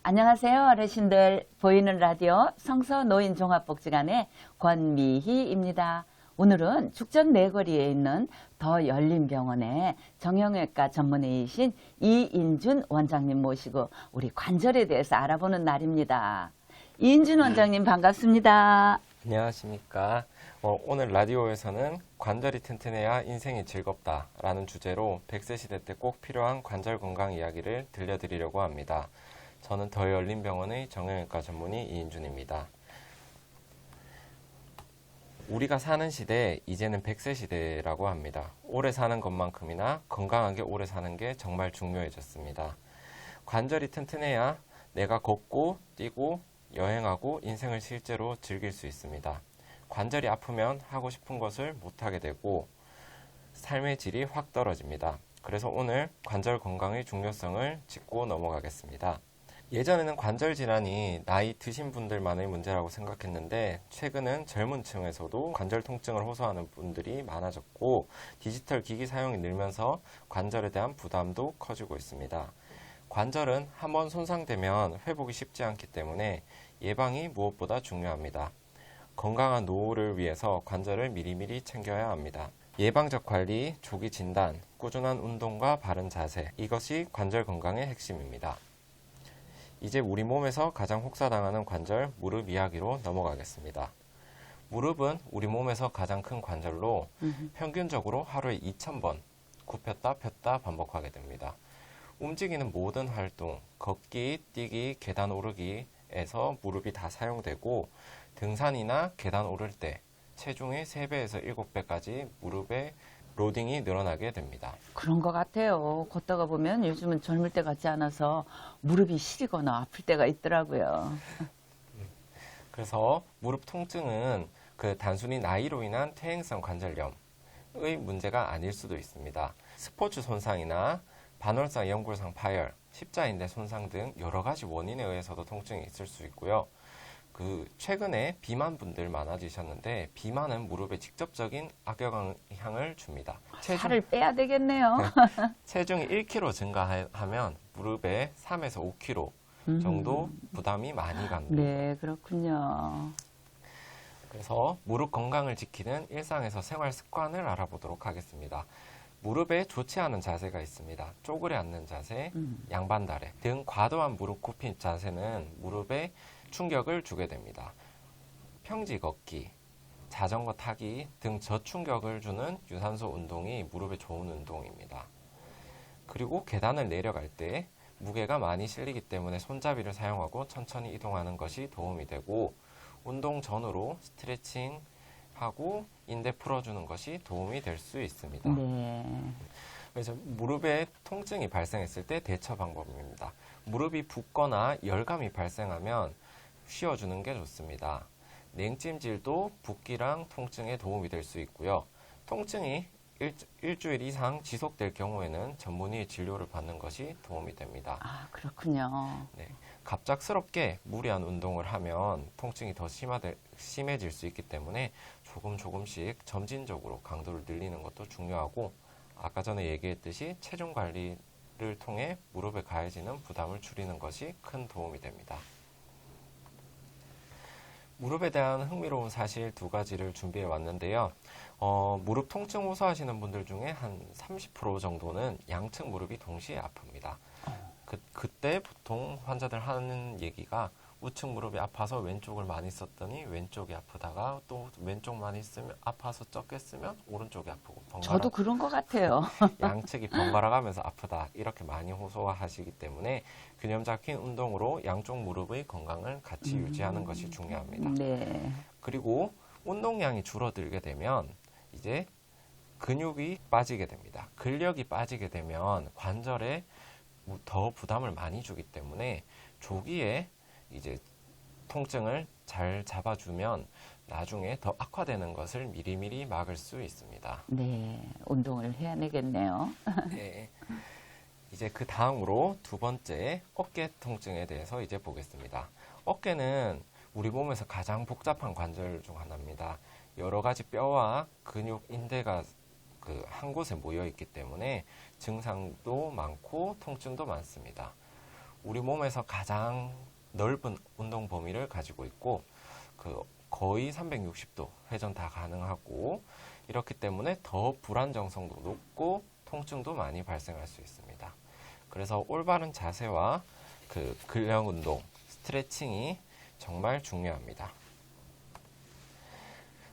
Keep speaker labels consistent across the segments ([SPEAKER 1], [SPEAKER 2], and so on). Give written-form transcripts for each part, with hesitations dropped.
[SPEAKER 1] 안녕하세요, 어르신들. 보이는 라디오 성서노인종합복지관의 권미희입니다. 오늘은 죽전 내거리에 있는 더 열린병원의 정형외과 전문의이신 이인준 원장님 모시고 우리 관절에 대해서 알아보는 날입니다. 이인준 원장님 반갑습니다.
[SPEAKER 2] 안녕하십니까. 오늘 라디오에서는 관절이 튼튼해야 인생이 즐겁다라는 주제로 100세 시대 때 꼭 필요한 관절 건강 이야기를 들려드리려고 합니다. 저는 더 열린병원의 정형외과 전문의 이인준입니다. 우리가 사는 시대, 이제는 100세 시대라고 합니다. 오래 사는 것만큼이나 건강하게 오래 사는 게 정말 중요해졌습니다. 관절이 튼튼해야 내가 걷고 뛰고 여행하고 인생을 실제로 즐길 수 있습니다. 관절이 아프면 하고 싶은 것을 못하게 되고 삶의 질이 확 떨어집니다. 그래서 오늘 관절 건강의 중요성을 짚고 넘어가겠습니다. 예전에는 관절 질환이 나이 드신 분들만의 문제라고 생각했는데 최근은 젊은 층에서도 관절 통증을 호소하는 분들이 많아졌고 디지털 기기 사용이 늘면서 관절에 대한 부담도 커지고 있습니다. 관절은 한번 손상되면 회복이 쉽지 않기 때문에 예방이 무엇보다 중요합니다. 건강한 노후를 위해서 관절을 미리미리 챙겨야 합니다. 예방적 관리, 조기 진단, 꾸준한 운동과 바른 자세, 이것이 관절 건강의 핵심입니다. 이제 우리 몸에서 가장 혹사당하는 관절, 무릎 이야기로 넘어가겠습니다. 무릎은 우리 몸에서 가장 큰 관절로 평균적으로 하루에 2,000번 굽혔다 폈다 반복하게 됩니다. 움직이는 모든 활동, 걷기, 뛰기, 계단 오르기에서 무릎이 다 사용되고 등산이나 계단 오를 때 체중의 3배에서 7배까지 무릎의 로딩이 늘어나게 됩니다.
[SPEAKER 1] 그런 것 같아요. 걷다가 보면 요즘은 젊을 때 같지 않아서 무릎이 시리거나 아플 때가 있더라고요.
[SPEAKER 2] 그래서 무릎 통증은 단순히 나이로 인한 퇴행성 관절염의 문제가 아닐 수도 있습니다. 스포츠 손상이나 반월상, 연골상 파열, 십자인대 손상 등 여러 가지 원인에 의해서도 통증이 있을 수 있고요. 최근에 비만분들 많아지셨는데 비만은 무릎에 직접적인 악영향을 줍니다.
[SPEAKER 1] 살을 빼야 되겠네요.
[SPEAKER 2] 체중이 1kg 증가하면 무릎에 3에서 5kg 정도 부담이 많이 갑니다.
[SPEAKER 1] 네, 그렇군요.
[SPEAKER 2] 그래서 무릎 건강을 지키는 일상에서 생활 습관을 알아보도록 하겠습니다. 무릎에 좋지 않은 자세가 있습니다. 쪼그려 앉는 자세, 양반다래 등 과도한 무릎 굽힌 자세는 무릎에 충격을 주게 됩니다. 평지 걷기, 자전거 타기 등 저충격을 주는 유산소 운동이 무릎에 좋은 운동입니다. 그리고 계단을 내려갈 때 무게가 많이 실리기 때문에 손잡이를 사용하고 천천히 이동하는 것이 도움이 되고 운동 전후로 스트레칭 하고 인대 풀어주는 것이 도움이 될 수 있습니다.
[SPEAKER 1] 네.
[SPEAKER 2] 그래서 무릎에 통증이 발생했을 때 대처 방법입니다. 무릎이 붓거나 열감이 발생하면 쉬어주는 게 좋습니다. 냉찜질도 붓기랑 통증에 도움이 될 수 있고요. 통증이 일주일 이상 지속될 경우에는 전문의의 진료를 받는 것이 도움이 됩니다.
[SPEAKER 1] 아, 그렇군요.
[SPEAKER 2] 네, 갑작스럽게 무리한 운동을 하면 통증이 더 심해질 수 있기 때문에 조금씩 점진적으로 강도를 늘리는 것도 중요하고 아까 전에 얘기했듯이 체중 관리를 통해 무릎에 가해지는 부담을 줄이는 것이 큰 도움이 됩니다. 무릎에 대한 흥미로운 사실 2가지를 준비해 왔는데요. 무릎 통증 호소하시는 분들 중에 한 30% 정도는 양측 무릎이 동시에 아픕니다. 그때 보통 환자들 하는 얘기가 우측 무릎이 아파서 왼쪽을 많이 썼더니 왼쪽이 아프다가 또 왼쪽 많이 쓰면 아파서 적게 쓰면 오른쪽이 아프고
[SPEAKER 1] 저도 그런 것 같아요.
[SPEAKER 2] 양측이 번갈아 가면서 아프다 이렇게 많이 호소하시기 때문에 균형 잡힌 운동으로 양쪽 무릎의 건강을 같이 유지하는 것이 중요합니다.
[SPEAKER 1] 네.
[SPEAKER 2] 그리고 운동량이 줄어들게 되면 이제 근육이 빠지게 됩니다. 근력이 빠지게 되면 관절에 더 부담을 많이 주기 때문에 조기에 이제 통증을 잘 잡아주면 나중에 더 악화되는 것을 미리미리 막을 수 있습니다.
[SPEAKER 1] 네, 운동을 해야 되겠네요.
[SPEAKER 2] 네. 이제 그 다음으로 2번째 어깨 통증에 대해서 이제 보겠습니다. 어깨는 우리 몸에서 가장 복잡한 관절 중 하나입니다. 여러 가지 뼈와 근육, 인대가 한 곳에 모여 있기 때문에 증상도 많고 통증도 많습니다. 우리 몸에서 가장 넓은 운동 범위를 가지고 있고 거의 360도 회전 다 가능하고 이렇기 때문에 더 불안정성도 높고 통증도 많이 발생할 수 있습니다. 그래서 올바른 자세와 근력 운동, 스트레칭이 정말 중요합니다.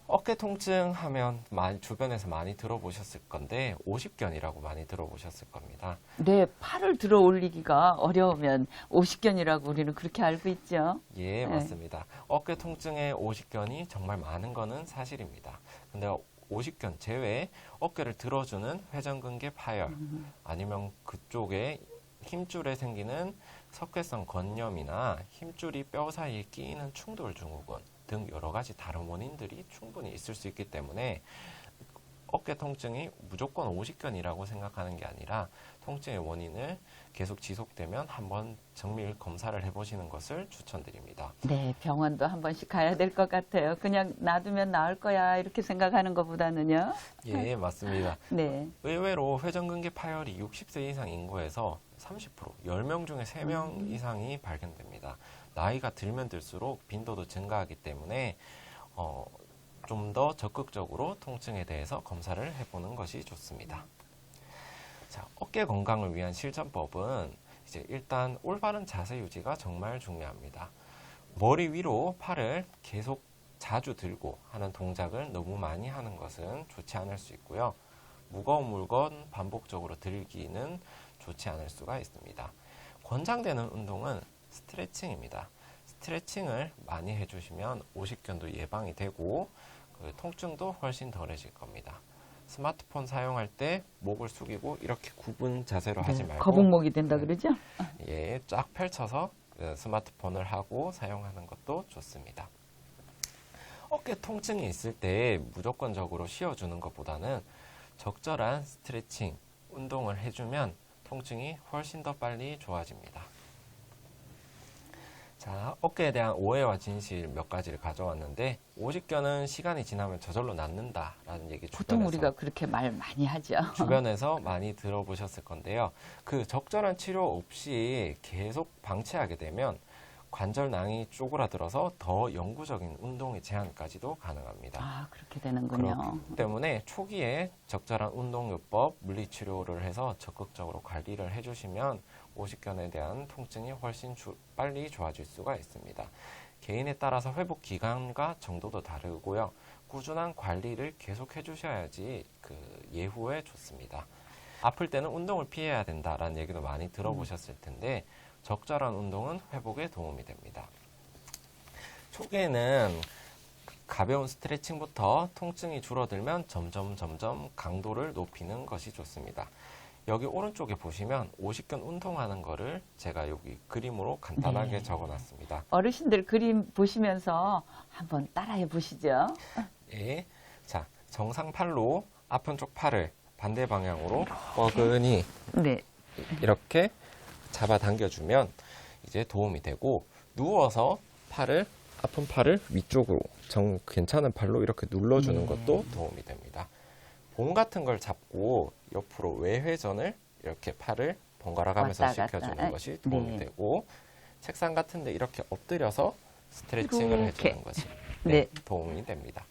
[SPEAKER 2] 어깨 통증 하면 주변에서 많이 들어보셨을 건데 오십견이라고 많이 들어보셨을 겁니다.
[SPEAKER 1] 네, 팔을 들어 올리기가 어려우면 오십견이라고 우리는 그렇게 알고 있죠.
[SPEAKER 2] 예, 맞습니다. 어깨 통증의 오십견이 정말 많은 거는 사실입니다. 근데 오십견 제외에 어깨를 들어주는 회전근개 파열 아니면 그쪽에 힘줄에 생기는 석회성 건염이나 힘줄이 뼈 사이에 끼이는 충돌 증후군 등 여러 가지 다른 원인들이 충분히 있을 수 있기 때문에 어깨 통증이 무조건 오십견이라고 생각하는 게 아니라 통증의 원인을 계속 지속되면 한번 정밀 검사를 해보시는 것을 추천드립니다.
[SPEAKER 1] 네, 병원도 한 번씩 가야 될 것 같아요. 그냥 놔두면 나을 거야 이렇게 생각하는 것보다는요.
[SPEAKER 2] 예, 맞습니다.
[SPEAKER 1] 네.
[SPEAKER 2] 의외로 회전근개 파열이 60세 이상 인구에서 30%, 10명 중에 3명 이상이 발견됩니다. 나이가 들면 들수록 빈도도 증가하기 때문에 좀 더 적극적으로 통증에 대해서 검사를 해보는 것이 좋습니다. 자, 어깨 건강을 위한 실전법은 이제 일단 올바른 자세 유지가 정말 중요합니다. 머리 위로 팔을 계속 자주 들고 하는 동작을 너무 많이 하는 것은 좋지 않을 수 있고요. 무거운 물건 반복적으로 들기는 좋지 않을 수가 있습니다. 권장되는 운동은 스트레칭입니다. 스트레칭을 많이 해주시면 오십견도 예방이 되고 통증도 훨씬 덜해질 겁니다. 스마트폰 사용할 때 목을 숙이고 이렇게 굽은 자세로 하지 말고
[SPEAKER 1] 거북목이 된다 그러죠?
[SPEAKER 2] 예, 쫙 펼쳐서 스마트폰을 하고 사용하는 것도 좋습니다. 어깨 통증이 있을 때 무조건적으로 쉬어주는 것보다는 적절한 스트레칭, 운동을 해주면 통증이 훨씬 더 빨리 좋아집니다. 자, 어깨에 대한 오해와 진실 몇 가지를 가져왔는데 오십견은 시간이 지나면 저절로 낫는다라는 얘기
[SPEAKER 1] 보통 우리가 그렇게 말 많이 하죠.
[SPEAKER 2] 주변에서 많이 들어보셨을 건데요. 그 적절한 치료 없이 계속 방치하게 되면 관절낭이 쪼그라들어서 더 영구적인 운동의 제한까지도 가능합니다.
[SPEAKER 1] 아, 그렇게 되는군요.
[SPEAKER 2] 그렇기 때문에 초기에 적절한 운동요법, 물리치료를 해서 적극적으로 관리를 해주시면 오십견에 대한 통증이 훨씬 빨리 좋아질 수가 있습니다. 개인에 따라서 회복 기간과 정도도 다르고요. 꾸준한 관리를 계속 해주셔야지 예후에 좋습니다. 아플 때는 운동을 피해야 된다라는 얘기도 많이 들어보셨을 텐데 적절한 운동은 회복에 도움이 됩니다. 초기에는 가벼운 스트레칭부터 통증이 줄어들면 점점 강도를 높이는 것이 좋습니다. 여기 오른쪽에 보시면 오십견 운동하는 거를 제가 여기 그림으로 간단하게 적어놨습니다.
[SPEAKER 1] 어르신들 그림 보시면서 한번 따라해 보시죠.
[SPEAKER 2] 예, 자, 정상팔로 아픈 쪽 팔을 반대 방향으로 뻐근히
[SPEAKER 1] 네.
[SPEAKER 2] 이렇게 잡아당겨주면 이제 도움이 되고 누워서 아픈 팔을 위쪽으로 괜찮은 팔로 이렇게 눌러주는 것도 도움이 됩니다. 봄 같은 걸 잡고 옆으로 외회전을 이렇게 팔을 번갈아 가면서
[SPEAKER 1] 왔다
[SPEAKER 2] 시켜주는
[SPEAKER 1] 갔다.
[SPEAKER 2] 것이 도움이 되고 책상 같은데 이렇게 엎드려서 스트레칭을
[SPEAKER 1] 이렇게.
[SPEAKER 2] 해주는 것이
[SPEAKER 1] 네.
[SPEAKER 2] 도움이 됩니다.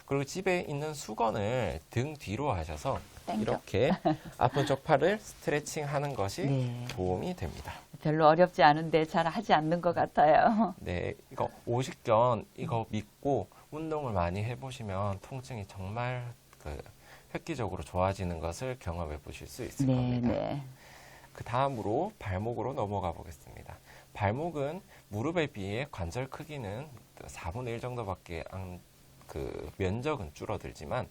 [SPEAKER 2] 그리고 집에 있는 수건을 등 뒤로 하셔서
[SPEAKER 1] 땡겨.
[SPEAKER 2] 이렇게 아픈 쪽 팔을 스트레칭 하는 것이
[SPEAKER 1] 네.
[SPEAKER 2] 도움이 됩니다.
[SPEAKER 1] 별로 어렵지 않은데 잘 하지 않는 것 같아요.
[SPEAKER 2] 네, 이거 오십견 이거 믿고 운동을 많이 해보시면 통증이 정말 획기적으로 좋아지는 것을 경험해 보실 수 있을 겁니다.
[SPEAKER 1] 네.
[SPEAKER 2] 그 다음으로 발목으로 넘어가 보겠습니다. 발목은 무릎에 비해 관절 크기는 4분의 1 정도밖에 면적은 줄어들지만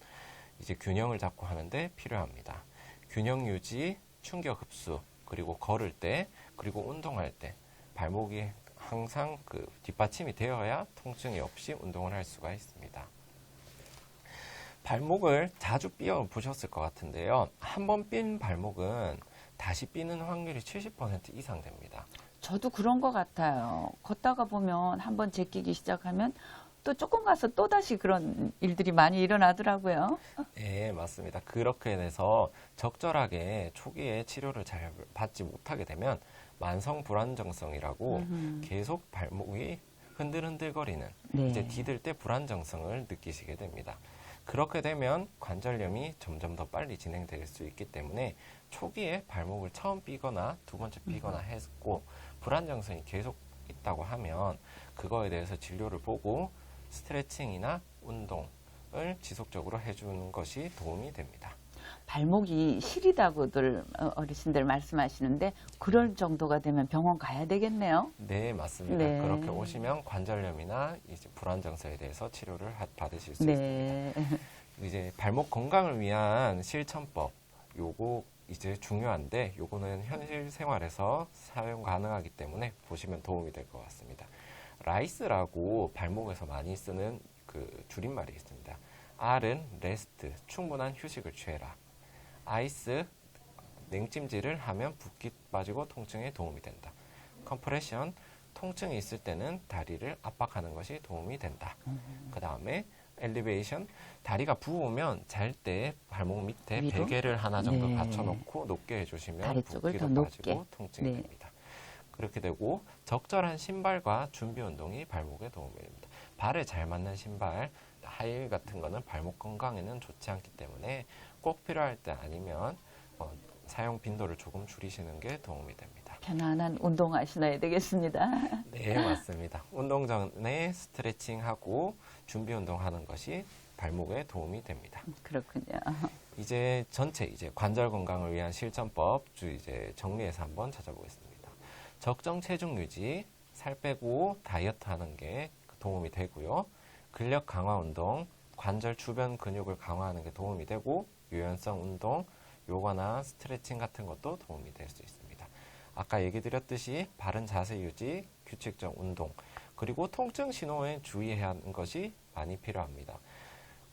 [SPEAKER 2] 이제 균형을 잡고 하는데 필요합니다. 균형 유지, 충격 흡수, 그리고 걸을 때, 그리고 운동할 때 발목이 항상 뒷받침이 되어야 통증이 없이 운동을 할 수가 있습니다. 발목을 자주 삔어 보셨을 것 같은데요. 한 번 삔 발목은 다시 삔는 확률이 70% 이상 됩니다.
[SPEAKER 1] 저도 그런 것 같아요. 걷다가 보면 한번 제끼기 시작하면 또 조금 가서 또다시 그런 일들이 많이 일어나더라고요.
[SPEAKER 2] 네, 맞습니다. 그렇게 돼서 적절하게 초기에 치료를 잘 받지 못하게 되면 만성 불안정성이라고
[SPEAKER 1] 음.
[SPEAKER 2] 계속 발목이 흔들흔들거리는
[SPEAKER 1] 네.
[SPEAKER 2] 이제 디딜 때 불안정성을 느끼시게 됩니다. 그렇게 되면 관절염이 점점 더 빨리 진행될 수 있기 때문에 초기에 발목을 처음 삐거나 두 번째 삐거나 했고 불안정성이 계속 있다고 하면 그거에 대해서 진료를 보고 스트레칭이나 운동을 지속적으로 해주는 것이 도움이 됩니다.
[SPEAKER 1] 발목이 시리다고들 어르신들 말씀하시는데 그럴 정도가 되면 병원 가야 되겠네요.
[SPEAKER 2] 네, 맞습니다.
[SPEAKER 1] 네.
[SPEAKER 2] 그렇게 오시면 관절염이나 이제 불안정성에 대해서 치료를 받으실 수
[SPEAKER 1] 네.
[SPEAKER 2] 있습니다. 이제 발목 건강을 위한 실천법, 요거 이제 중요한데 요거는 현실 생활에서 사용 가능하기 때문에 보시면 도움이 될 것 같습니다. 라이스라고 발목에서 많이 쓰는 그 줄임말이 있습니다. R은 레스트, 충분한 휴식을 취해라. 아이스, 냉찜질을 하면 붓기 빠지고 통증에 도움이 된다. 컴프레션, 통증이 있을 때는 다리를 압박하는 것이 도움이 된다. 그 다음에 엘리베이션, 다리가 부으면 잘 때 발목 밑에
[SPEAKER 1] 위로?
[SPEAKER 2] 베개를 하나 정도
[SPEAKER 1] 네.
[SPEAKER 2] 받쳐놓고 높게 해주시면
[SPEAKER 1] 다리 쪽을
[SPEAKER 2] 붓기도
[SPEAKER 1] 더
[SPEAKER 2] 빠지고
[SPEAKER 1] 높게.
[SPEAKER 2] 통증이
[SPEAKER 1] 네.
[SPEAKER 2] 됩니다. 그렇게 되고 적절한 신발과 준비 운동이 발목에 도움이 됩니다. 발에 잘 맞는 신발, 하이힐 같은 거는 발목 건강에는 좋지 않기 때문에 꼭 필요할 때 아니면 사용 빈도를 조금 줄이시는 게 도움이 됩니다.
[SPEAKER 1] 편안한 운동화 신어야 되겠습니다.
[SPEAKER 2] 네, 맞습니다. 운동 전에 스트레칭하고 준비 운동하는 것이 발목에 도움이 됩니다.
[SPEAKER 1] 그렇군요.
[SPEAKER 2] 이제 전체 이제 관절 건강을 위한 실천법 이제 정리해서 한번 찾아보겠습니다. 적정 체중 유지, 살 빼고 다이어트 하는 게 도움이 되고요. 근력 강화 운동, 관절 주변 근육을 강화하는 게 도움이 되고 유연성 운동, 요가나 스트레칭 같은 것도 도움이 될 수 있습니다. 아까 얘기 드렸듯이 바른 자세 유지, 규칙적 운동, 그리고 통증 신호에 주의해야 하는 것이 많이 필요합니다.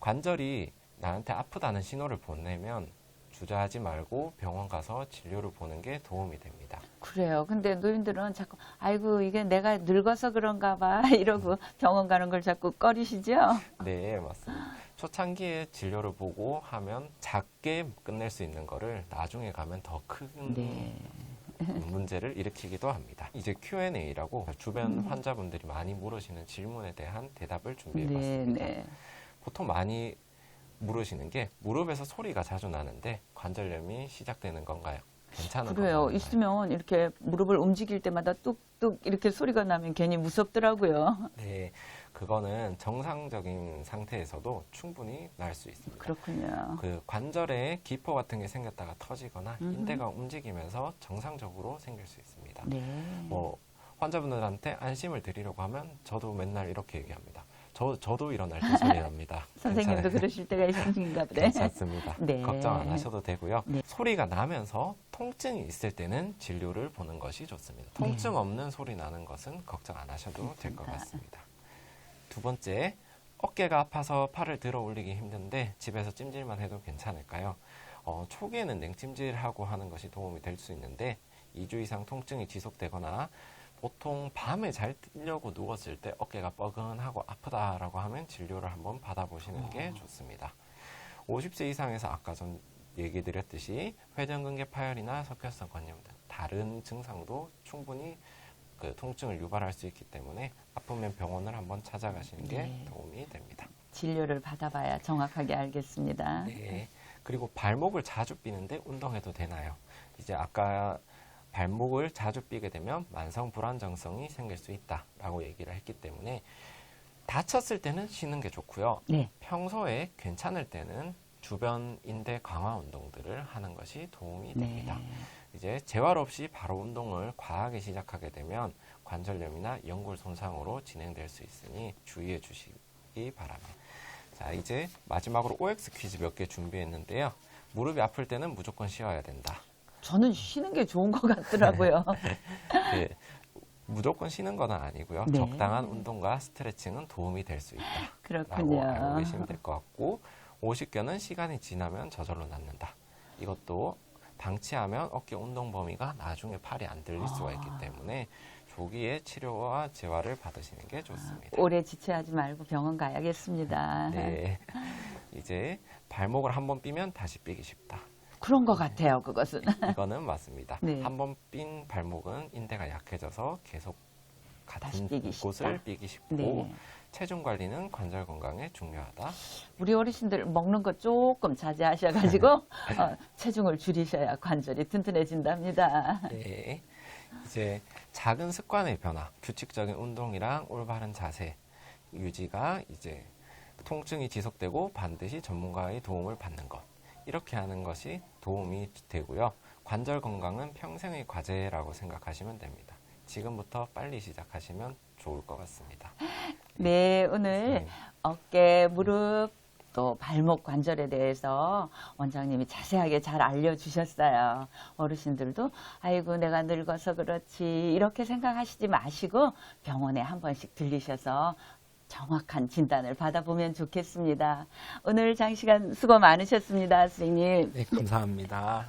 [SPEAKER 2] 관절이 나한테 아프다는 신호를 보내면 주저하지 말고 병원 가서 진료를 보는 게 도움이 됩니다.
[SPEAKER 1] 그래요. 근데 노인들은 자꾸 아이고 이게 내가 늙어서 그런가 봐 이러고 병원 가는 걸 자꾸 꺼리시죠?
[SPEAKER 2] 네, 맞습니다. 초창기에 진료를 보고 하면 작게 끝낼 수 있는 거를 나중에 가면 더 큰
[SPEAKER 1] 네.
[SPEAKER 2] 문제를 일으키기도 합니다. 이제 Q&A라고 주변 환자분들이 많이 물으시는 질문에 대한 대답을 준비해봤습니다.
[SPEAKER 1] 네.
[SPEAKER 2] 보통 많이 물으시는 게 무릎에서 소리가 자주 나는데 관절염이 시작되는 건가요? 괜찮은
[SPEAKER 1] 그래요.
[SPEAKER 2] 건가요?
[SPEAKER 1] 있으면 이렇게 무릎을 움직일 때마다 뚝뚝 이렇게 소리가 나면 괜히 무섭더라고요.
[SPEAKER 2] 네, 그거는 정상적인 상태에서도 충분히 날 수 있습니다.
[SPEAKER 1] 그렇군요.
[SPEAKER 2] 그 관절에 기포 같은 게 생겼다가 터지거나 인대가 움직이면서 정상적으로 생길 수 있습니다.
[SPEAKER 1] 네.
[SPEAKER 2] 뭐 환자분들한테 안심을 드리려고 하면 저도 맨날 이렇게 얘기합니다. 저도 일어날 때 소리 납니다.
[SPEAKER 1] 선생님도
[SPEAKER 2] 괜찮아요.
[SPEAKER 1] 그러실 때가 있으신가 보네.
[SPEAKER 2] 괜찮습니다.
[SPEAKER 1] 네.
[SPEAKER 2] 걱정 안 하셔도 되고요.
[SPEAKER 1] 네.
[SPEAKER 2] 소리가 나면서 통증이 있을 때는 진료를 보는 것이 좋습니다. 통증
[SPEAKER 1] 네.
[SPEAKER 2] 없는 소리 나는 것은 걱정 안 하셔도 될 것
[SPEAKER 1] 괜찮다.
[SPEAKER 2] 같습니다. 두 번째, 어깨가 아파서 팔을 들어 올리기 힘든데 집에서 찜질만 해도 괜찮을까요? 초기에는 냉찜질하고 하는 것이 도움이 될 수 있는데 2주 이상 통증이 지속되거나 보통 밤에 자려고 누웠을 때 어깨가 뻐근하고 아프다라고 하면 진료를 한번 받아보시는 게 좋습니다. 50세 이상에서 아까 전 얘기 드렸듯이 회전근개 파열이나 석회성 관염 등 다른 증상도 충분히 그 통증을 유발할 수 있기 때문에 아프면 병원을 한번 찾아가시는 게
[SPEAKER 1] 네.
[SPEAKER 2] 도움이 됩니다.
[SPEAKER 1] 진료를 받아봐야 정확하게 알겠습니다.
[SPEAKER 2] 네. 그리고 발목을 자주 삐는데 운동해도 되나요? 이제 아까 발목을 자주 삐게 되면 만성 불안정성이 생길 수 있다라고 얘기를 했기 때문에 다쳤을 때는 쉬는 게 좋고요.
[SPEAKER 1] 네.
[SPEAKER 2] 평소에 괜찮을 때는 주변 인대 강화 운동들을 하는 것이 도움이 됩니다.
[SPEAKER 1] 네.
[SPEAKER 2] 이제 재활 없이 바로 운동을 과하게 시작하게 되면 관절염이나 연골 손상으로 진행될 수 있으니 주의해 주시기 바랍니다. 자, 이제 마지막으로 OX 퀴즈 몇 개 준비했는데요. 무릎이 아플 때는 무조건 쉬어야 된다.
[SPEAKER 1] 저는 쉬는 게 좋은 것 같더라고요.
[SPEAKER 2] 네, 무조건 쉬는 건 아니고요.
[SPEAKER 1] 네.
[SPEAKER 2] 적당한 운동과 스트레칭은 도움이 될 수 있다. 라고
[SPEAKER 1] 그렇군요.
[SPEAKER 2] 알고 계시면 될 것 같고, 오십견은 시간이 지나면 저절로 낫는다. 이것도 방치하면 어깨 운동 범위가 나중에 팔이 안 들릴 수가 있기 때문에 조기에 치료와 재활을 받으시는 게 좋습니다.
[SPEAKER 1] 오래 지체하지 말고 병원 가야겠습니다.
[SPEAKER 2] 네. 이제 발목을 한번 삐면 다시 삐기 쉽다.
[SPEAKER 1] 그런 것 같아요, 그것은.
[SPEAKER 2] 이거는 맞습니다.
[SPEAKER 1] 네.
[SPEAKER 2] 한번 삔 발목은 인대가 약해져서 계속
[SPEAKER 1] 다시
[SPEAKER 2] 같은
[SPEAKER 1] 뛰기
[SPEAKER 2] 곳을
[SPEAKER 1] 쉽다.
[SPEAKER 2] 뛰기 쉽고
[SPEAKER 1] 네.
[SPEAKER 2] 체중 관리는 관절 건강에 중요하다.
[SPEAKER 1] 우리 어르신들 먹는 거 조금 자제하셔가지고 체중을 줄이셔야 관절이 튼튼해진답니다.
[SPEAKER 2] 네. 이제 작은 습관의 변화, 규칙적인 운동이랑 올바른 자세 유지가 이제 통증이 지속되고 반드시 전문가의 도움을 받는 것. 이렇게 하는 것이 도움이 되고요. 관절 건강은 평생의 과제라고 생각하시면 됩니다. 지금부터 빨리 시작하시면 좋을 것 같습니다.
[SPEAKER 1] 네, 오늘
[SPEAKER 2] 네.
[SPEAKER 1] 어깨, 무릎, 또 발목 관절에 대해서 원장님이 자세하게 잘 알려주셨어요. 어르신들도 아이고 내가 늙어서 그렇지 이렇게 생각하시지 마시고 병원에 한 번씩 들리셔서 정확한 진단을 받아보면 좋겠습니다. 오늘 장시간 수고 많으셨습니다, 선생님.
[SPEAKER 2] 네, 감사합니다.